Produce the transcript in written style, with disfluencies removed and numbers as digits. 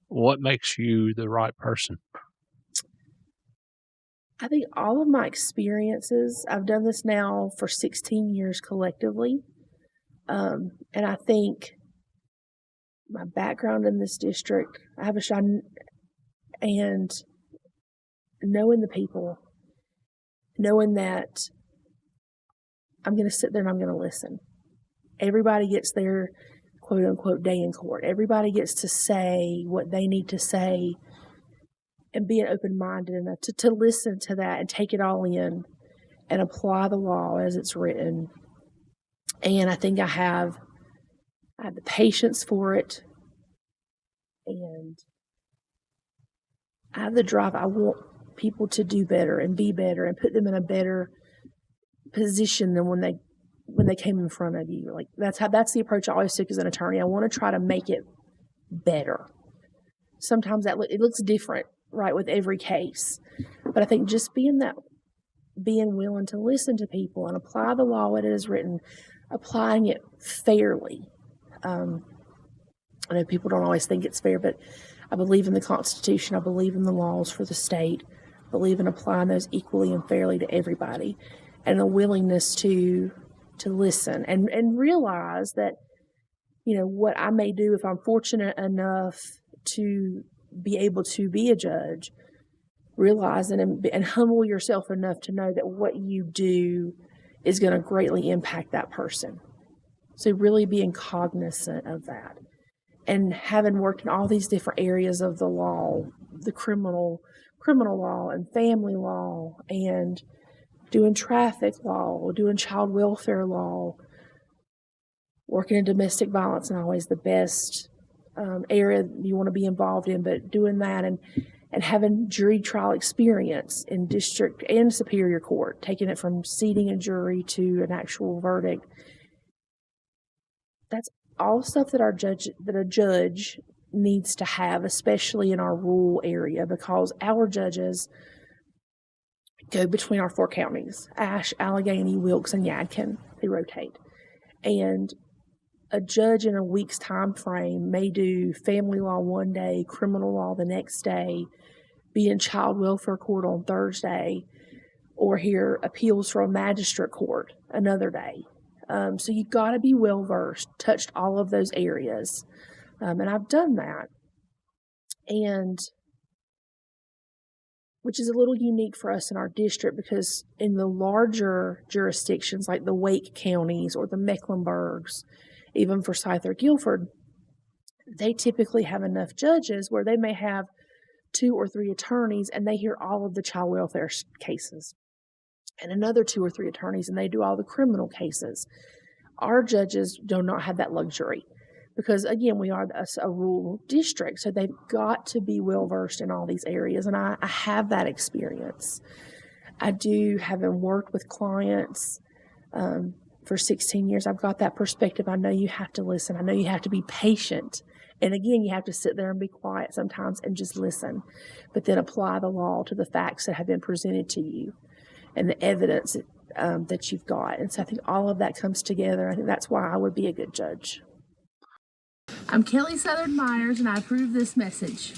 What makes you the right person? I think all of my experiences, I've done this now for 16 years collectively. And I think my background in this district, I have a shot, and knowing the people, knowing that I'm going to sit there and I'm going to listen. Everybody gets their quote unquote day in court. Everybody gets to say what they need to say, and being open minded enough to listen to that and take it all in and apply the law as it's written. And I think I have the patience for it, and I have the drive. I want people to do better and be better and put them in a better position than when they came in front of you. Like that's the approach I always took as an attorney. I want to try to make it better. Sometimes it looks different, right, with every case. But I think just being willing to listen to people and apply the law as it is written, applying it fairly. I know people don't always think it's fair, but I believe in the Constitution. I believe in the laws for the state. I believe in applying those equally and fairly to everybody, and a willingness to listen and realize that, what I may do if I'm fortunate enough to be able to be a judge, realizing and humble yourself enough to know that what you do is going to greatly impact that person. So really being cognizant of that. And having worked in all these different areas of the law, the criminal law and family law, and doing traffic law, doing child welfare law, working in domestic violence, and always the best area you want to be involved in, but doing that and having jury trial experience in district and superior court, taking it from seating a jury to an actual verdict. That's all stuff that a judge needs to have, especially in our rural area, because our judges go between our 4 counties: Ashe, Allegheny, Wilkes, and Yadkin. They rotate. And a judge in a week's time frame may do family law one day, criminal law the next day, be in child welfare court on Thursday, or hear appeals from a magistrate court another day. So you've got to be well versed, touched all of those areas. And I've done that. And which is a little unique for us in our district, because in the larger jurisdictions like the Wake counties or the Mecklenburgs, even Forsyth or Guilford, they typically have enough judges where they may have 2 or 3 attorneys and they hear all of the child welfare cases, and another 2 or 3 attorneys and they do all the criminal cases. Our judges do not have that luxury because, again, we are a rural district, so they've got to be well versed in all these areas, and I have that experience. I do, having worked with clients for 16 years, I've got that perspective. I know you have to listen. I know you have to be patient. And again, you have to sit there and be quiet sometimes and just listen, but then apply the law to the facts that have been presented to you and the evidence that you've got. And so I think all of that comes together. I think that's why I would be a good judge. I'm Kellie Myers, and I approve this message.